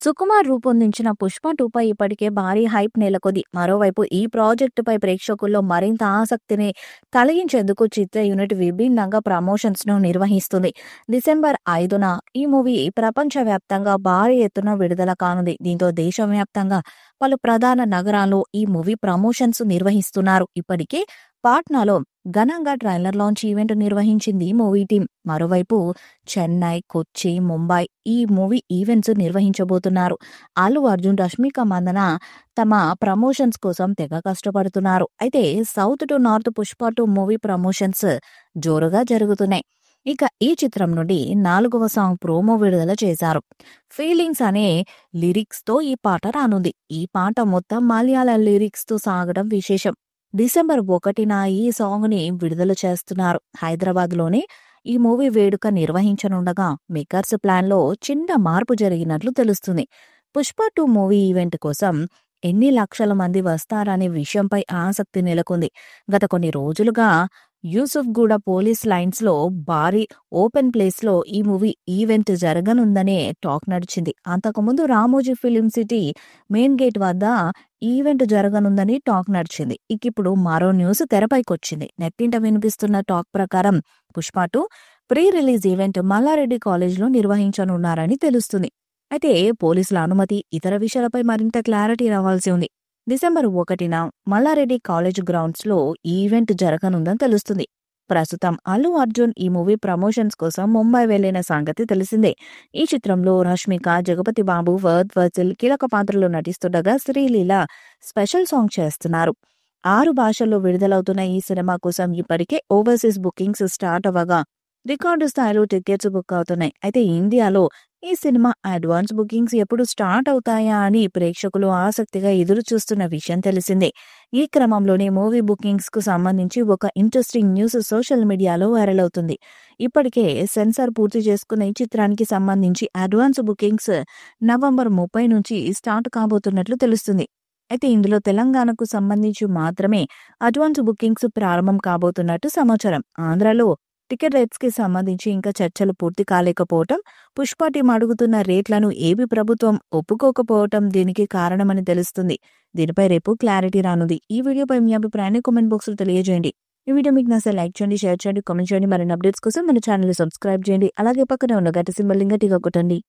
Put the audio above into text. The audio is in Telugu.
సుకుమార్ రూపొందించిన 'పుష్ప 2' ఇప్పటికే భారీ హైప్ నెలకొంది. మరోవైపు ఈ ప్రాజెక్టుపై ప్రేక్షకుల్లో మరింత ఆసక్తిని కలిగించేందుకు చిత్ర యూనిట్ విభిన్నంగా ప్రమోషన్స్‌ను నిర్వహిస్తుంది. డిసెంబర్ 5న ఈ మూవీ ప్రపంచవ్యాప్తంగా భారీ ఎత్తున విడుదల కానుంది. దీంతో దేశవ్యాప్తంగా పలు ప్రధాన నగరాల్లో ఈ మూవీ ప్రమోషన్స్ నిర్వహిస్తున్నారు. ఇప్పటికే పాట్నాలో ఘనంగా ట్రైలర్ లాంచ్ ఈవెంట్ నిర్వహించింది మూవీ టీం. మరోవైపు చెన్నై, కొచ్చి, ముంబై ఈ మూవీ ఈవెంట్స్ నిర్వహించబోతున్నారు. అల్లు అర్జున్, రష్మిక మందన తమ ప్రమోషన్స్ కోసం తెగ కష్టపడుతున్నారు. అయితే south to north 'Pushpa 2' movie promotions జోరుగా జరుగుతున్నాయి. ఇక ఈ చిత్రం నుండి 4వ సాంగ్ ప్రోమో విడుదల చేశారు. 'ఫీలింగ్స్' అనే లిరిక్స్‌తో ఈ పాట రానుంది. ఈ పాట మొత్తం మలయాళ లిరిక్స్‌తో సాగడం విశేషం. డిసెంబర్ 1న ఈ సాంగ్‌ని విడుదల చేస్తున్నారు. హైదరాబాద్‌లోనే ఈ మూవీ వేడుక నిర్వహించనుండగా మేకర్స్ ప్లాన్‌లో చిన్న మార్పు జరిగినట్లు తెలుస్తుంది. 'పుష్ప 2' మూవీ ఈవెంట్ కోసం ఎన్ని లక్షల మంది వస్తారనే విషయంపై ఆసక్తి నెలకొంది. గత కొన్ని రోజులుగా యూసుఫ్గూడ పోలీస్ లైన్స్‌లో భారీ ఓపెన్ ప్లేస్‌లో ఈ మూవీ ఈవెంట్ జరగనుందనే టాక్ నడిచింది. అంతకుముందు Ramoji film city main gate వద్ద ఈవెంట్ జరగనుందని టాక్ నడిచింది. ఇకిప్పుడు మరో న్యూస్ తెరపైకొచ్చింది. నెట్టింట వినిపిస్తున్న టాక్ ప్రకారం 'Pushpa 2' pre release event Malla Reddy కాలేజ్‌లో నిర్వహించనున్నారని తెలుస్తుంది. అయితే పోలీసుల అనుమతి, ఇతర విషయాలపై మరింత క్లారిటీ రావాల్సి ఉంది. డిసెంబర్ 1న మల్లారెడ్డి కాలేజ్ గ్రౌండ్స్‌లో ఈ ఈవెంట్ జరగనుందని తెలుస్తుంది. ప్రస్తుతం అల్లు అర్జున్ ఈ మూవీ ప్రమోషన్స్ కోసం ముంబై వెళ్లిన సంగతి తెలిసిందే. ఈ చిత్రంలో రష్మిక, జగపతి బాబు, ఫహద్ ఫాసిల్ కీలక పాత్రలో నటిస్తుండగా శ్రీలీల స్పెషల్ సాంగ్ చేస్తున్నారు. 6 భాషల్లో విడుదలవుతున్న ఈ సినిమా కోసం ఇప్పటికే ఓవర్సీస్ బుకింగ్స్ స్టార్ట్ అవ్వగా రికార్డు స్థాయిలో టికెట్స్ బుక్ అవుతున్నాయి. అయితే ఇండియాలో ఈ సినిమా అడ్వాన్స్ బుకింగ్స్ ఎప్పుడు స్టార్ట్ అవుతాయా అని ప్రేక్షకులు ఆసక్తిగా ఎదురు చూస్తున్న విషయం తెలిసిందే. ఈ క్రమంలోనే మూవీ బుకింగ్స్ కు సంబంధించి ఒక ఇంట్రెస్టింగ్ న్యూస్ సోషల్ మీడియాలో వైరల్ అవుతుంది. ఇప్పటికే సెన్సార్ పూర్తి చేసుకున్న ఈ చిత్రానికి సంబంధించి అడ్వాన్స్ బుకింగ్స్ నవంబర్ 30 నుంచి స్టార్ట్ కాబోతున్నట్లు తెలుస్తుంది. అయితే ఇందులో తెలంగాణకు సంబంధించి మాత్రమే అడ్వాన్స్ బుకింగ్స్ ప్రారంభం కాబోతున్నట్టు సమాచారం. ఆంధ్రాలో టికెట్ రేట్స్ కి సంబంధించి ఇంకా చర్చలు పూర్తి కాలేకపోవటం, 'పుష్ప 2' అడుగుతున్న రేట్లను ఏపీ ప్రభుత్వం ఒప్పుకోకపోవటం దీనికి కారణమని తెలుస్తుంది. దీనిపై రేపు క్లారిటీ రానుంది. ఈ వీడియోపై మీ అభిప్రాయాన్ని కామెంట్ బాక్స్ లో తెలియజేయండి. ఈ వీడియో మీకు నచ్చితే లైక్ చేయండి, షేర్ చేయండి, కామెంట్ చేయండి. మరిన్ని అప్డేట్స్ కోసం మన ఛానల్ ని సబ్స్క్రైబ్ చేయండి. అలాగే పక్కనే ఉన్న గంట సింబల్ ని గట్టిగా కొట్టండి.